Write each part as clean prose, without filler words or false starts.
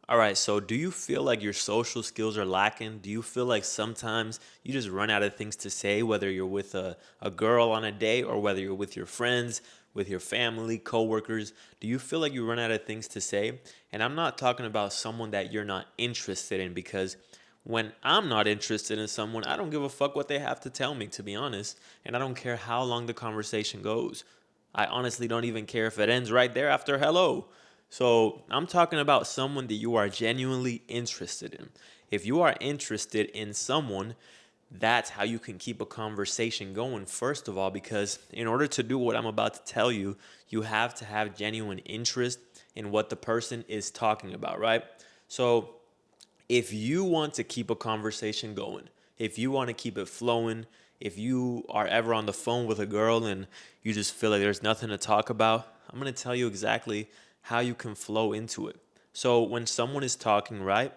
All right, so do you feel like your social skills are lacking? Do you feel like sometimes you just run out of things to say, whether you're with a girl on a date or whether you're with your friends, with your family, coworkers? Do you feel like you run out of things to say? And I'm not talking about someone that you're not interested in, because when I'm not interested in someone, I don't give a fuck what they have to tell me, to be honest. And I don't care how long the conversation goes. I honestly don't even care if it ends right there after hello. So I'm talking about someone that you are genuinely interested in. If you are interested in someone, that's how you can keep a conversation going, first of all, because in order to do what I'm about to tell you, you have to have genuine interest in what the person is talking about, right? So if you want to keep a conversation going, if you want to keep it flowing, if you are ever on the phone with a girl and you just feel like there's nothing to talk about, I'm going to tell you exactly how you can flow into it. So when someone is talking, right?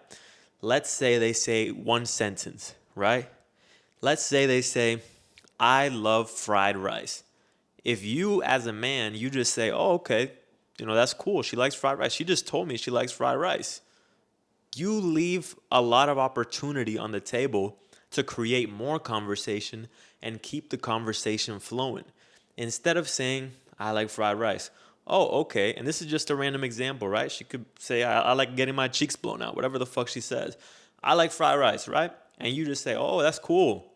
Let's say they say one sentence, right? Let's say they say, I love fried rice. If you, as a man, you just say, oh, okay, that's cool. She likes fried rice. She just told me she likes fried rice. You leave a lot of opportunity on the table to create more conversation and keep the conversation flowing. Instead of saying, I like fried rice. Oh, okay. And this is just a random example, right? She could say, I like getting my cheeks blown out, whatever the fuck she says. I like fried rice, right? And you just say, oh, that's cool.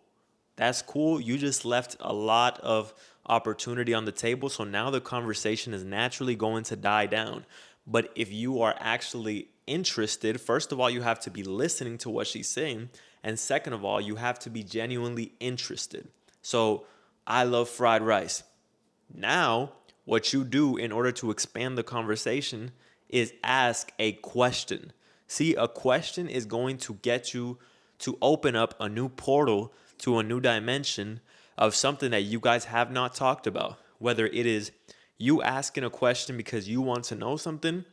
That's cool. You just left a lot of opportunity on the table. So now the conversation is naturally going to die down. But if you are actually interested, first of all, you have to be listening to what she's saying. And second of all, you have to be genuinely interested. So I love fried rice. Now, what you do in order to expand the conversation is ask a question. See, a question is going to get you to open up a new portal to a new dimension of something that you guys have not talked about. Whether it is you asking a question because you want to know something,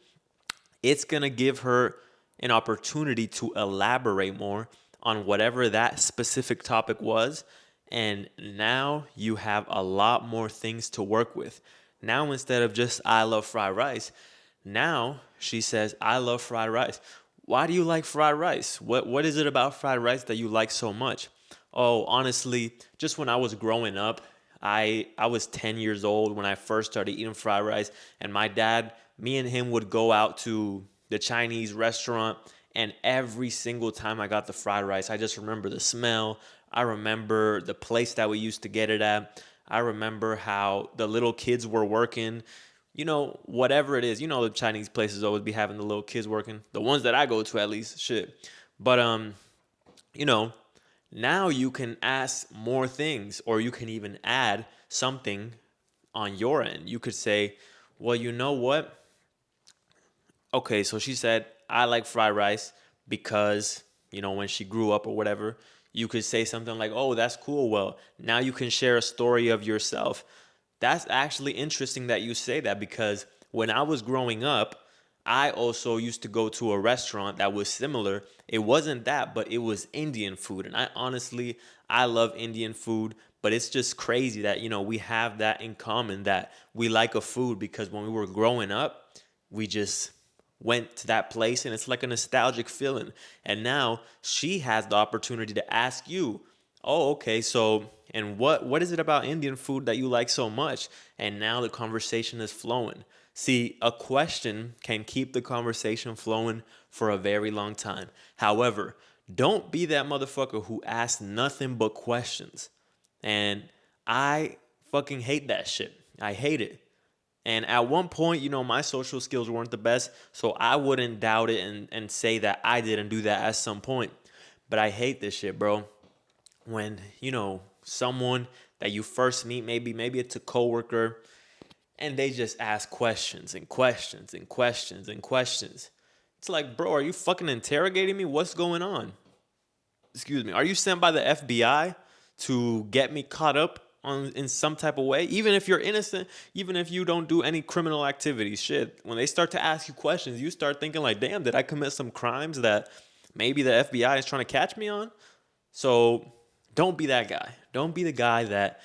it's going to give her an opportunity to elaborate more on whatever that specific topic was. And now you have a lot more things to work with. Now, instead of just, I love fried rice, now she says, I love fried rice. Why do you like fried rice? What is it about fried rice that you like so much? Oh, honestly, just when I was growing up, I was 10 years old when I first started eating fried rice, and my dad, me and him would go out to the Chinese restaurant, and every single time I got the fried rice, I just remember the smell. I remember the place that we used to get it at. I remember how the little kids were working. Whatever it is, the Chinese places always be having the little kids working. The ones that I go to, at least, shit. But you know, now you can ask more things, or you can even add something on your end. You could say, well, you know what? Okay, so she said, I like fried rice because, when she grew up or whatever, you could say something like, oh, that's cool. Well, now you can share a story of yourself. That's actually interesting that you say that, because when I was growing up, I also used to go to a restaurant that was similar. It wasn't that, but it was Indian food. And I love Indian food, but it's just crazy that, we have that in common, that we like a food because when we were growing up, we just went to that place, and it's like a nostalgic feeling. And now she has the opportunity to ask you, oh, okay, so and what is it about Indian food that you like so much? And now the conversation is flowing. See, a question can keep the conversation flowing for a very long time. However, don't be that motherfucker who asks nothing but questions. And I fucking hate that shit. I hate it. And at one point, my social skills weren't the best, so I wouldn't doubt it and say that I didn't do that at some point. But I hate this shit, bro. When, someone that you first meet, maybe it's a coworker, and they just ask questions and questions and questions and questions. It's like, bro, are you fucking interrogating me? What's going on? Excuse me, are you sent by the FBI to get me caught up on in some type of way? Even if you're innocent, even if you don't do any criminal activities, shit. When they start to ask you questions, you start thinking like, damn, did I commit some crimes that maybe the FBI is trying to catch me on? So don't be that guy. Don't be the guy that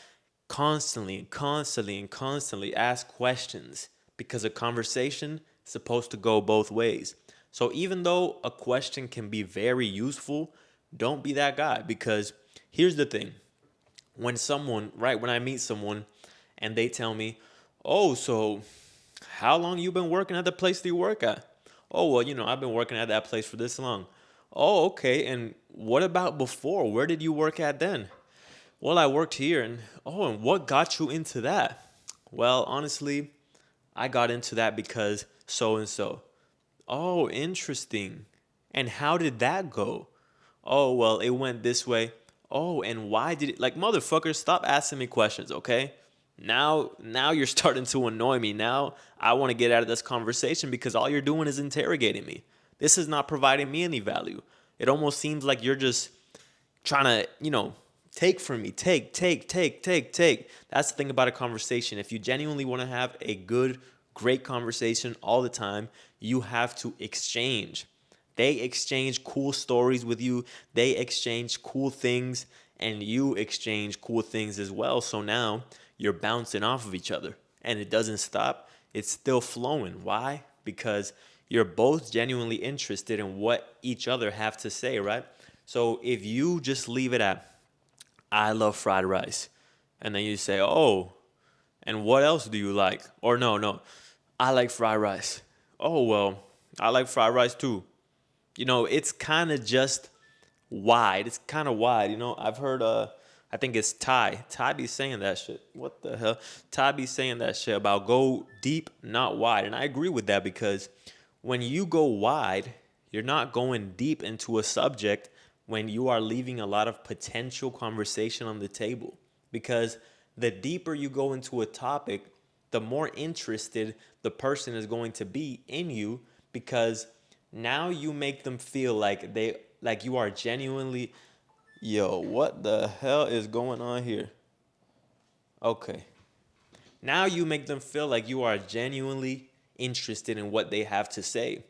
constantly and constantly and constantly asks questions, because a conversation is supposed to go both ways. So even though a question can be very useful, don't be that guy, because here's the thing. When I meet someone and they tell me, "Oh, so how long you been working at the place that you work at?" "Oh, well, I've been working at that place for this long." "Oh, okay. And what about before? Where did you work at then?" "Well, I worked here." And what got you into that?" "Well, honestly, I got into that because so and so." "Oh, interesting. And how did that go?" "Oh, well, it went this way." "Oh, and why did it, like, motherfucker, stop asking me questions, okay?" Now you're starting to annoy me. Now I want to get out of this conversation because all you're doing is interrogating me. This is not providing me any value. It almost seems like you're just trying to, take from me. Take. That's the thing about a conversation. If you genuinely want to have a good, great conversation all the time, you have to exchange. They exchange cool stories with you, they exchange cool things, and you exchange cool things as well. So now you're bouncing off of each other and it doesn't stop. It's still flowing. Why? Because you're both genuinely interested in what each other have to say, right? So if you just leave it at, "I love fried rice," and then you say, "Oh, and what else do you like?" Or no, no, "I like fried rice." "Oh, well, I like fried rice too." It's kind of just wide. It's kind of wide. I've heard I think it's Ty. Ty be saying that shit. What the hell? Ty be saying that shit about go deep, not wide. And I agree with that, because when you go wide, you're not going deep into a subject when you are leaving a lot of potential conversation on the table. Because the deeper you go into a topic, the more interested the person is going to be in you, because now you make them feel like you are genuinely, yo, what the hell is going on here? Okay. Now you make them feel like you are genuinely interested in what they have to say.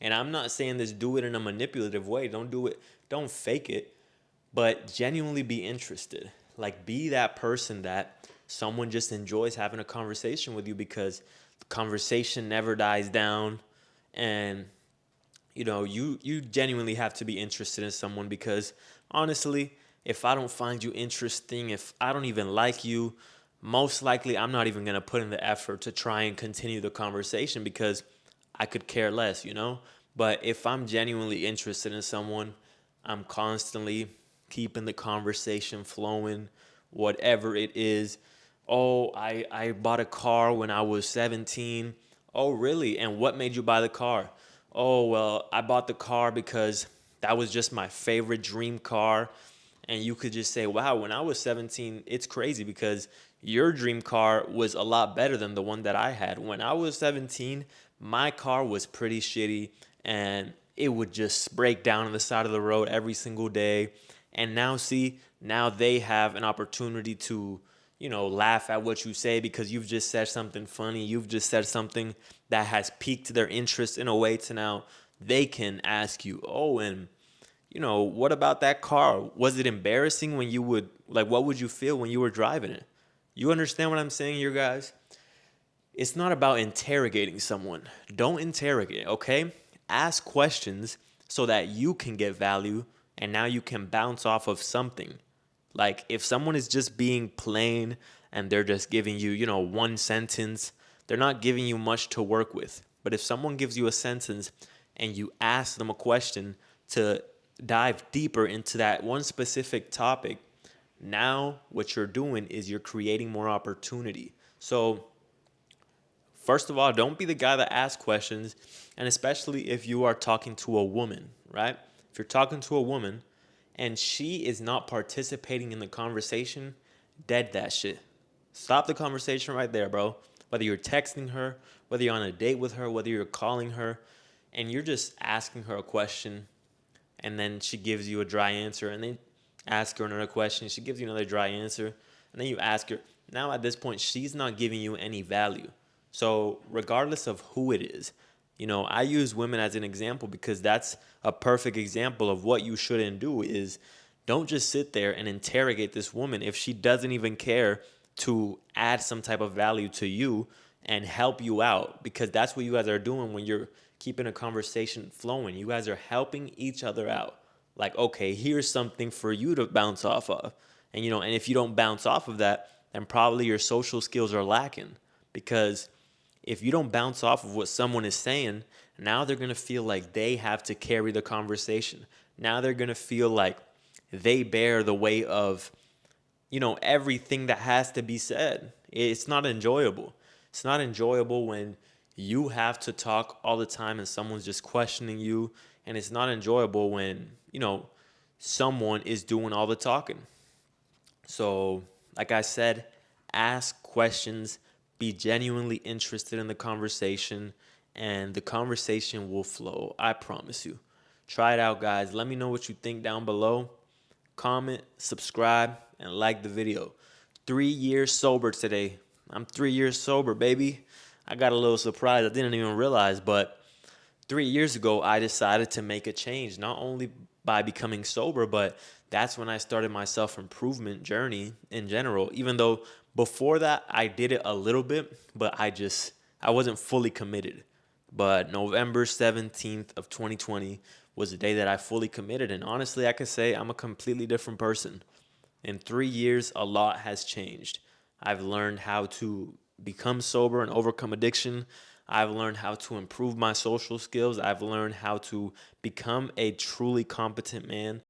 And I'm not saying this, do it in a manipulative way. Don't do it, don't fake it, but genuinely be interested. Like, be that person that someone just enjoys having a conversation with you, because the conversation never dies down. And you genuinely have to be interested in someone, because honestly, if I don't find you interesting, if I don't even like you, most likely I'm not even going to put in the effort to try and continue the conversation, because I could care less. But if I'm genuinely interested in someone, I'm constantly keeping the conversation flowing, whatever it is. "Oh, I bought a car when I was 17. "Oh, really? And what made you buy the car?" "Oh, well, I bought the car because that was just my favorite dream car." And you could just say, "Wow, when I was 17, it's crazy because your dream car was a lot better than the one that I had. When I was 17, my car was pretty shitty and it would just break down on the side of the road every single day. And now, see, now they have an opportunity to, laugh at what you say because you've just said something funny. You've just said something that has piqued their interest in a way to now they can ask you, oh, and what about that car? Was it embarrassing when you would, like, what would you feel when you were driving it?" You understand what I'm saying here, guys? It's not about interrogating someone. Don't interrogate, okay? Ask questions so that you can get value and now you can bounce off of something. Like, if someone is just being plain and they're just giving you, one sentence, they're not giving you much to work with. But if someone gives you a sentence and you ask them a question to dive deeper into that one specific topic, now what you're doing is you're creating more opportunity. So, first of all, don't be the guy that asks questions, and especially if you are talking to a woman, right? If you're talking to a woman and she is not participating in the conversation, dead that shit. Stop the conversation right there, bro. Whether you're texting her, whether you're on a date with her, whether you're calling her, and you're just asking her a question, and then she gives you a dry answer, and then ask her another question, she gives you another dry answer, and then you ask her. Now at this point, she's not giving you any value. So regardless of who it is, I use women as an example because that's a perfect example of what you shouldn't do is don't just sit there and interrogate this woman if she doesn't even care to add some type of value to you and help you out, because that's what you guys are doing when you're keeping a conversation flowing. You guys are helping each other out. Like, okay, here's something for you to bounce off of. And and if you don't bounce off of that, then probably your social skills are lacking. Because if you don't bounce off of what someone is saying, now they're going to feel like they have to carry the conversation. Now they're going to feel like they bear the weight of, everything that has to be said. It's not enjoyable. It's not enjoyable when you have to talk all the time and someone's just questioning you. And it's not enjoyable when, someone is doing all the talking. So, like I said, ask questions, be genuinely interested in the conversation, and the conversation will flow. I promise you. Try it out, guys. Let me know what you think down below. Comment, subscribe, and like the video. 3 years sober today. I'm 3 years sober, baby. I got a little surprise. I didn't even realize, but 3 years ago, I decided to make a change, not only by becoming sober, but that's when I started my self improvement journey in general. Even though before that, I did it a little bit, but I wasn't fully committed. But November 17th of 2020 was the day that I fully committed. And honestly, I could say I'm a completely different person. In 3 years, a lot has changed. I've learned how to become sober and overcome addiction. I've learned how to improve my social skills. I've learned how to become a truly competent man.